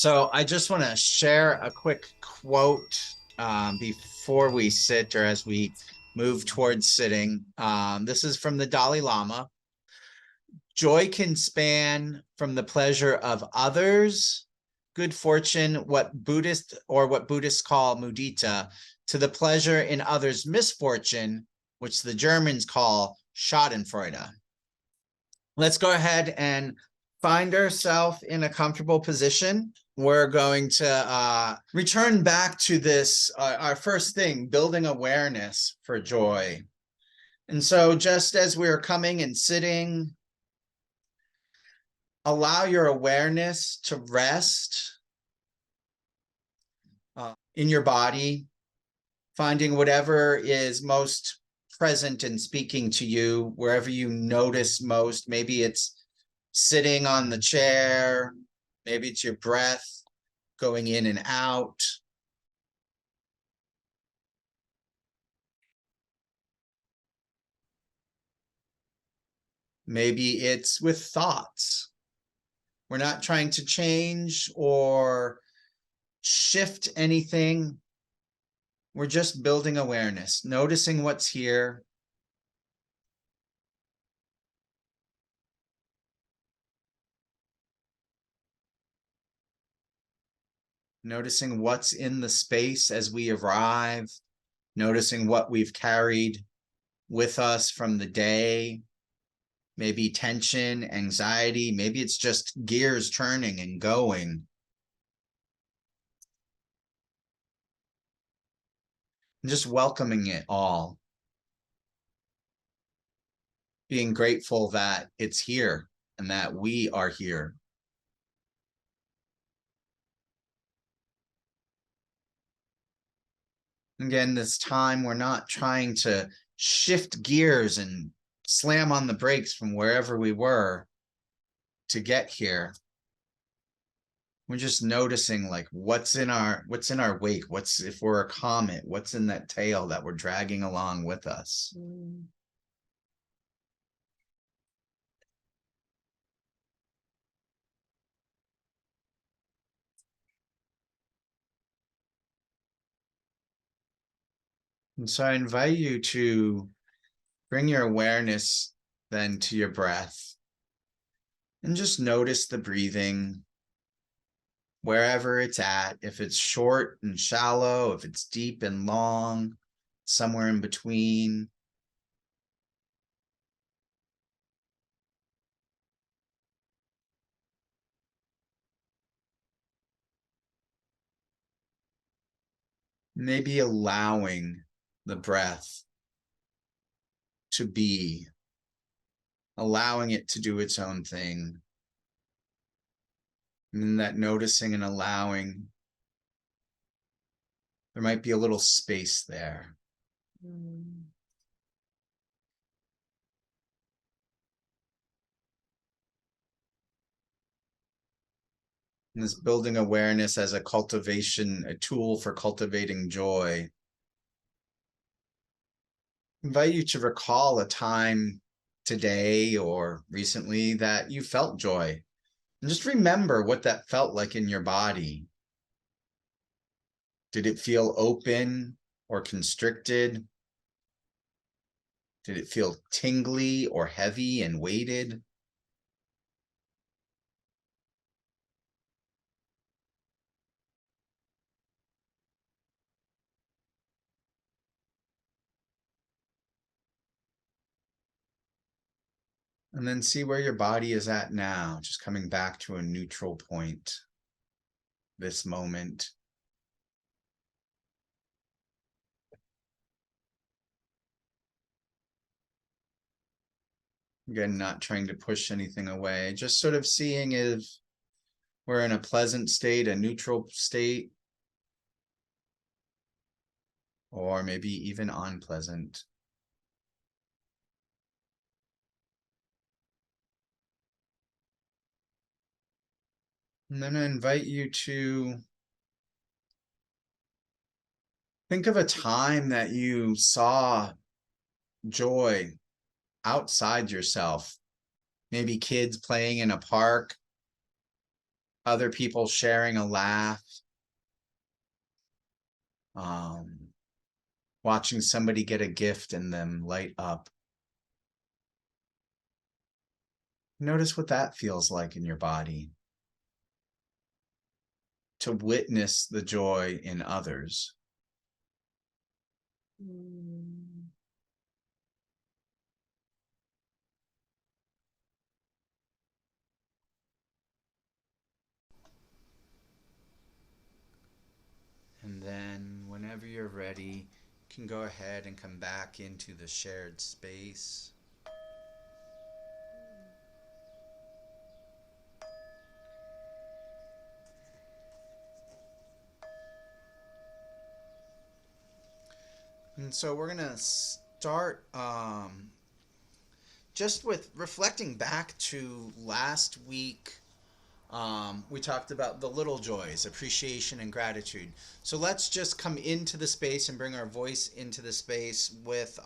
So I just want to share a quick quote before we sit or as we move towards sitting. This is from the Dalai Lama. Joy can span from the pleasure of others, good fortune, what Buddhists call mudita, to the pleasure in others' misfortune, which the Germans call Schadenfreude. Let's go ahead and find ourselves in a comfortable position. We're going to return back to this, our first thing, building awareness for joy. And so just as we're coming and sitting, allow your awareness to rest in your body, finding whatever is most present and speaking to you, wherever you notice most. Maybe it's sitting on the chair, maybe it's your breath going in and out. Maybe it's with thoughts. We're not trying to change or shift anything. We're just building awareness, noticing what's here. Noticing what's in the space as we arrive, noticing what we've carried with us from the day, maybe tension, anxiety, maybe it's just gears turning and going. And just welcoming it all. Being grateful that it's here and that we are here. Again, this time we're not trying to shift gears and slam on the brakes from wherever we were to get here. We're just noticing like what's in our wake, what's, if we're a comet, what's in that tail that we're dragging along with us. And so I invite you to bring your awareness then to your breath and just notice the breathing wherever it's at, if it's short and shallow, if it's deep and long, somewhere in between. Maybe allowing the breath to be, allowing it to do its own thing. And in that noticing and allowing, there might be a little space there. And this building awareness as a tool for cultivating joy. I invite you to recall a time today or recently that you felt joy. And just remember what that felt like in your body. Did it feel open or constricted? Did it feel tingly or heavy and weighted? And then see where your body is at now, just coming back to a neutral point, this moment. Again, not trying to push anything away, just sort of seeing if we're in a pleasant state, a neutral state, or maybe even unpleasant. And then I invite you to think of a time that you saw joy outside yourself. Maybe kids playing in a park, other people sharing a laugh, watching somebody get a gift and them light up. Notice what that feels like in your body. To witness the joy in others. And then whenever you're ready, you can go ahead and come back into the shared space. And so we're going to start just with reflecting back to last week. We talked about the little joys, appreciation and gratitude. So let's just come into the space and bring our voice into the space with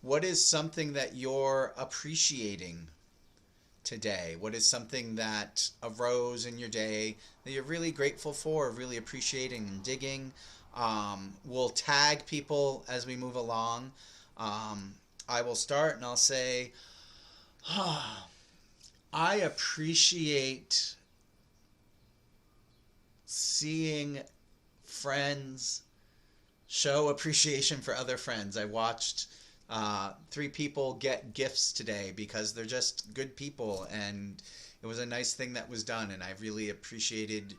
what is something that you're appreciating today? What is something that arose in your day that you're really grateful for, really appreciating and digging? We'll tag people as we move along. I will start and I'll say, I appreciate seeing friends show appreciation for other friends. I watched 3 people get gifts today because they're just good people, and it was a nice thing that was done, and I really appreciated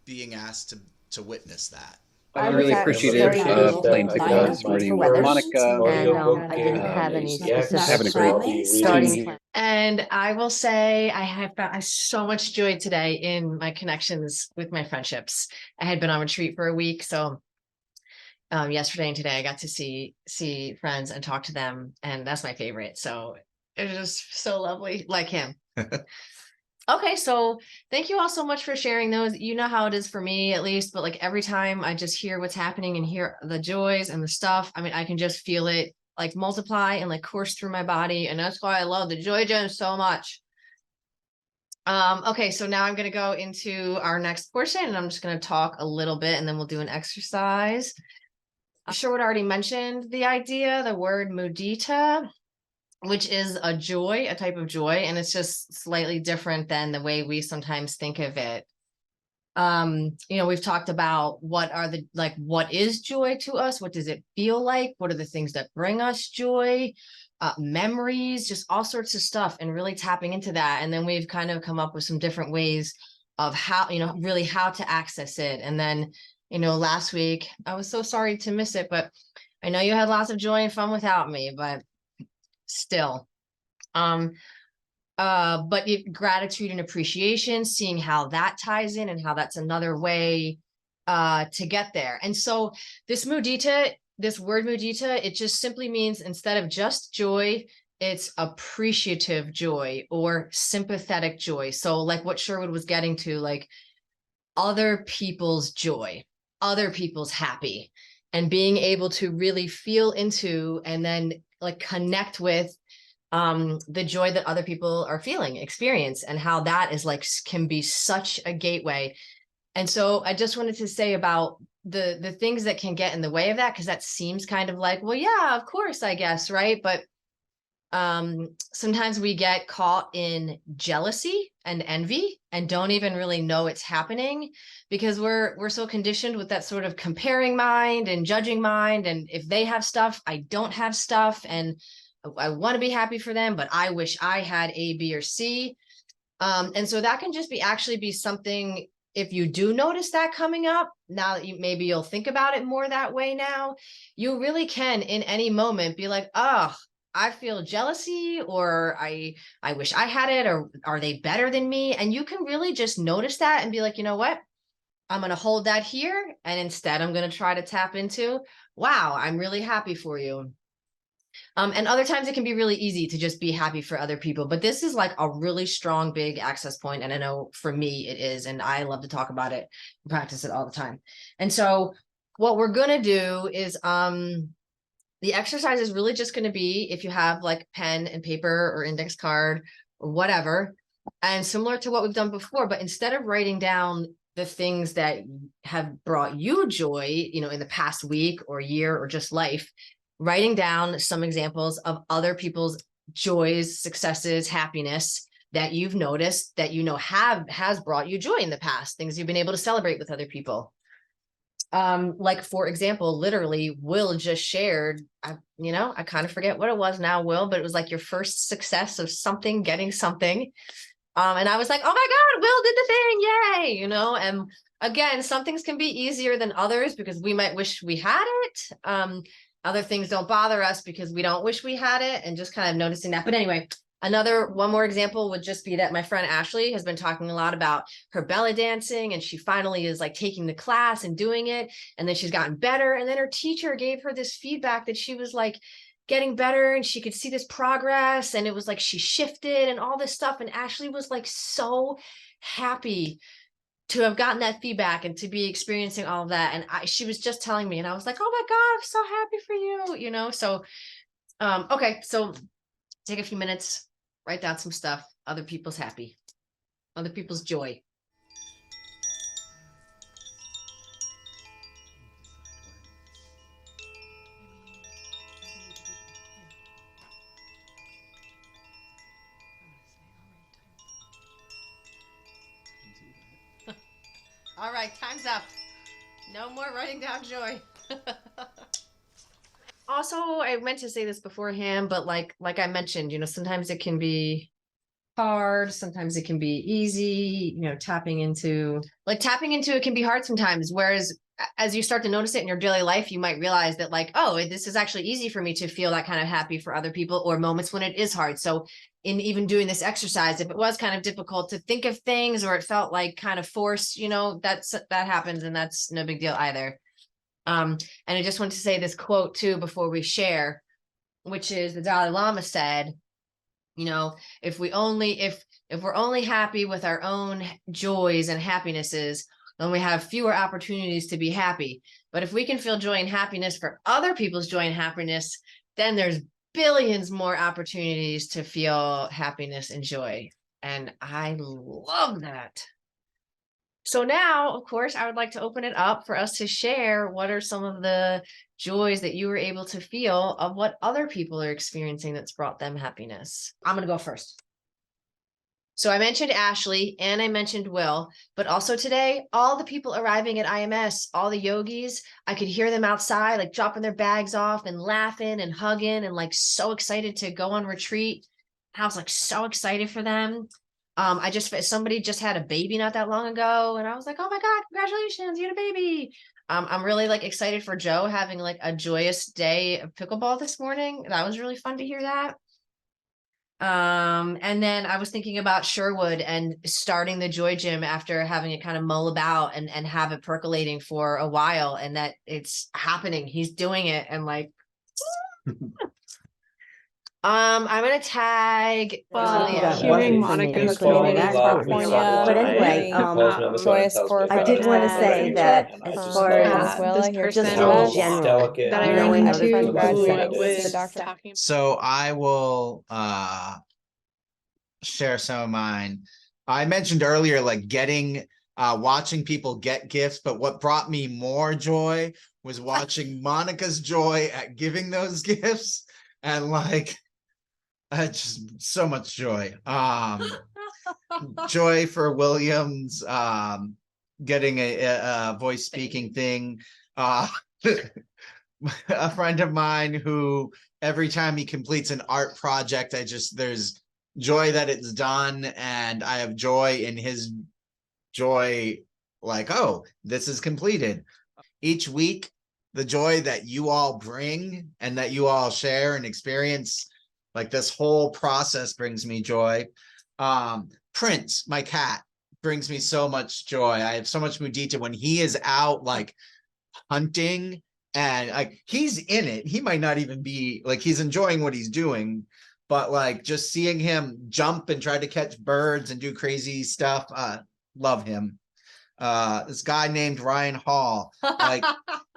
being asked to witness that. I'm really appreciative of playing pickleball, learning harmonica, and I didn't have any specific having a great starting team. And I will say I have found so much joy today in my connections with my friendships. I had been on retreat for a week, so yesterday and today I got to see friends and talk to them, and that's my favorite. So it was just so lovely, like him. Okay, so thank you all so much for sharing those. You know how it is for me, at least, but like every time I just hear what's happening and hear the joys and the stuff, I mean, I can just feel it like multiply and like course through my body. And that's why I love the Joy Gem so much. Okay, so now I'm going to go into our next portion, and I'm just going to talk a little bit and then we'll do an exercise. Sherwood already mentioned the idea, the word mudita, which is a joy, a type of joy, and it's just slightly different than the way we sometimes think of it. We've talked about what is joy to us? What does it feel like? What are the things that bring us joy? Memories, just all sorts of stuff, and really tapping into that. And then we've kind of come up with some different ways of how, really how to access it. And then, last week, I was so sorry to miss it, but I know you had lots of joy and fun without me, but still, gratitude and appreciation, seeing how that ties in and how that's another way to get there. And so this word mudita, it just simply means, instead of just joy, it's appreciative joy or sympathetic joy. So like what Sherwood was getting to, like other people's joy, other people's happy, and being able to really feel into and then like connect with the joy that other people are feeling, experience, and how that is like can be such a gateway. And so I just wanted to say about the things that can get in the way of that, because that seems kind of like, well, yeah, of course, I guess, right? But sometimes we get caught in jealousy and envy and don't even really know it's happening, because we're so conditioned with that sort of comparing mind and judging mind. And if they have stuff, I don't have stuff, and I want to be happy for them, but I wish I had A, B, or C. And so that can just actually be something, if you do notice that coming up, now that maybe you'll think about it more that way now, you really can in any moment be like, oh, I feel jealousy, or I wish I had it, or are they better than me? And you can really just notice that and be like, you know what? I'm going to hold that here. And instead, I'm going to try to tap into, wow, I'm really happy for you. And other times it can be really easy to just be happy for other people. But this is like a really strong, big access point. And I know for me it is, and I love to talk about it and practice it all the time. And so what we're going to do is the exercise is really just going to be, if you have like pen and paper or index card or whatever, And similar to what we've done before, but instead of writing down the things that have brought you joy, in the past week or year or just life, writing down some examples of other people's joys, successes, happiness that you've noticed that has brought you joy in the past, things you've been able to celebrate with other people. Like for example, literally Will just shared, I kind of forget what it was now, Will, but it was like your first success of something, getting something. And I was like, oh my God, Will did the thing. Yay. And again, some things can be easier than others because we might wish we had it. Other things don't bother us because we don't wish we had it, and just kind of noticing that. But anyway, one more example would just be that my friend Ashley has been talking a lot about her belly dancing, and she finally is like taking the class and doing it. And then she's gotten better. And then her teacher gave her this feedback that she was like getting better and she could see this progress, and it was like she shifted and all this stuff, and Ashley was like so happy to have gotten that feedback and to be experiencing all of that. And she was just telling me, and I was like, oh my God, I'm so happy for you. So okay, so take a few minutes, write down some stuff, other people's joy. All right, time's up. No more writing down joy. Also, I meant to say this beforehand, but like I mentioned, sometimes it can be hard, sometimes it can be easy, tapping into it can be hard sometimes. Whereas as you start to notice it in your daily life, you might realize that like, oh, this is actually easy for me to feel that kind of happy for other people, or moments when it is hard. So in even doing this exercise, if it was kind of difficult to think of things, or it felt like kind of forced, that happens, and that's no big deal either. And I just want to say this quote too before we share, which is the Dalai Lama said, if we're only happy with our own joys and happinesses, then we have fewer opportunities to be happy. But if we can feel joy and happiness for other people's joy and happiness, then there's billions more opportunities to feel happiness and joy. And I love that. So now, of course, I would like to open it up for us to share what are some of the joys that you were able to feel of what other people are experiencing that's brought them happiness. I'm going to go first. So I mentioned Ashley and I mentioned Will, but also today, all the people arriving at IMS, all the yogis, I could hear them outside, like dropping their bags off and laughing and hugging and like so excited to go on retreat. I was like so excited for them. Somebody just had a baby not that long ago, and I was like, oh my God, congratulations, you had a baby. I'm really like excited for Joe having like a joyous day of pickleball this morning. That was really fun to hear that. And then I was thinking about Sherwood and starting the Joy Gym after having it kind of mull about and have it percolating for a while, and that it's happening. He's doing it, and like I'm gonna tag hearing Monica's joy. But anyway, I did want to say that as far as just in general, that I ran into who was talking. So I will share some of mine. I mentioned earlier, like watching people get gifts, but what brought me more joy was watching Monica's joy at giving those gifts, and like just so much joy. Joy for Williams getting a voice speaking thing. A friend of mine who every time he completes an art project, there's joy that it's done, and I have joy in his joy, like, oh, this is completed. Each week, the joy that you all bring and that you all share and experience, like this whole process brings me joy. Prince, my cat, brings me so much joy. I have so much mudita when he is out like hunting, and like he's in it. He might not even be like he's enjoying what he's doing, but like just seeing him jump and try to catch birds and do crazy stuff, love him. This guy named Ryan Hall, like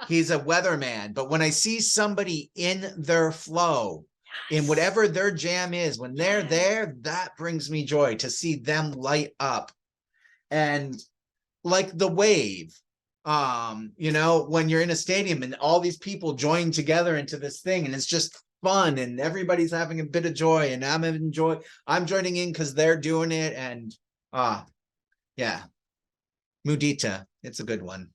he's a weatherman, but when I see somebody in their flow, in whatever their jam is. When they're there, that brings me joy to see them light up. And like the wave, you know, when you're in a stadium and all these people join together into this thing, and it's just fun and everybody's having a bit of joy, and I'm joining in because they're doing it. And yeah, mudita, it's a good one.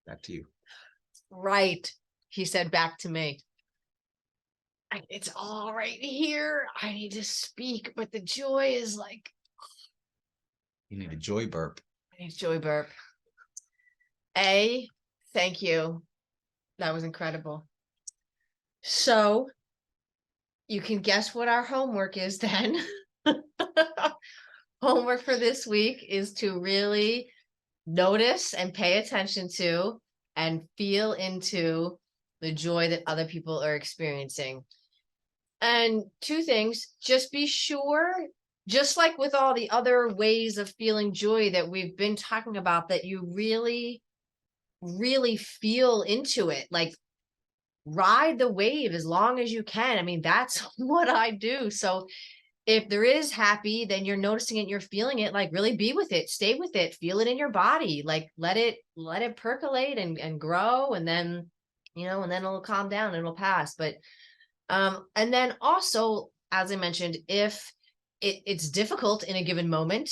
Back to you. Right, he said back to me. It's all right here. I need to speak, but the joy is like, You need a joy burp. I need joy burp. Thank you. That was incredible. So you can guess what our homework is then. Homework for this week is to really notice and pay attention to and feel into the joy that other people are experiencing. And two things, just be sure, just like with all the other ways of feeling joy that we've been talking about, that you really, really feel into it. Like, ride the wave as long as you can. I mean, that's what I do. So if there is happy, then you're noticing it, you're feeling it, like really be with it, stay with it, feel it in your body, like let it percolate and grow. And then, you know, and then it'll calm down and it'll pass. But, and then also, as I mentioned, if it's difficult in a given moment,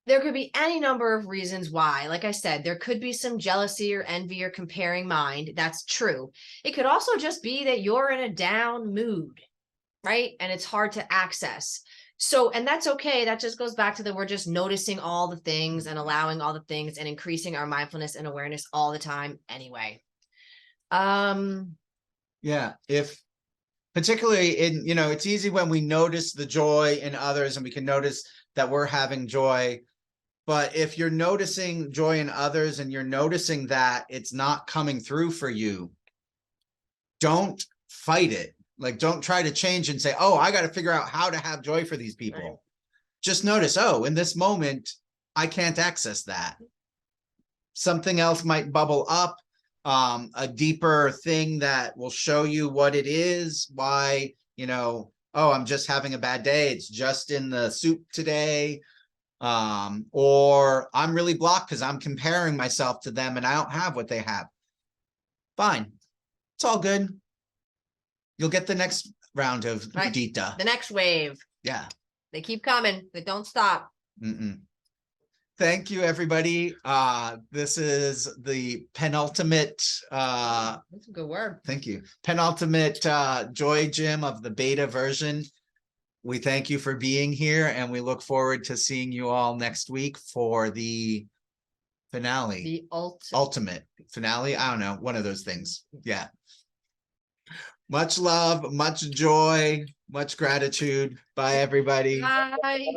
there could be any number of reasons why. Like I said, there could be some jealousy or envy or comparing mind. That's true. It could also just be that you're in a down mood, right? And it's hard to access. So, and that's okay. That just goes back to we're just noticing all the things and allowing all the things and increasing our mindfulness and awareness all the time anyway. Yeah, if particularly in, you know, it's easy when we notice the joy in others and we can notice that we're having joy. But if you're noticing joy in others and you're noticing that it's not coming through for you, don't fight it. Like, don't try to change and say, oh, I got to figure out how to have joy for these people. Right. Just notice, oh, in this moment, I can't access that. Something else might bubble up, a deeper thing that will show you what it is, why, you know, oh, I'm just having a bad day. It's just in the soup today. Or I'm really blocked because I'm comparing myself to them and I don't have what they have. Fine. It's all good. You'll get the next round of mudita. The next wave. Yeah. They keep coming. They don't stop. Thank you, everybody. This is the penultimate. That's a good word. Thank you. Penultimate Joy Gym of the beta version. We thank you for being here, and we look forward to seeing you all next week for the finale. The ultimate finale. I don't know. One of those things. Yeah. Much love, much joy, much gratitude. Bye, everybody. Bye. Bye.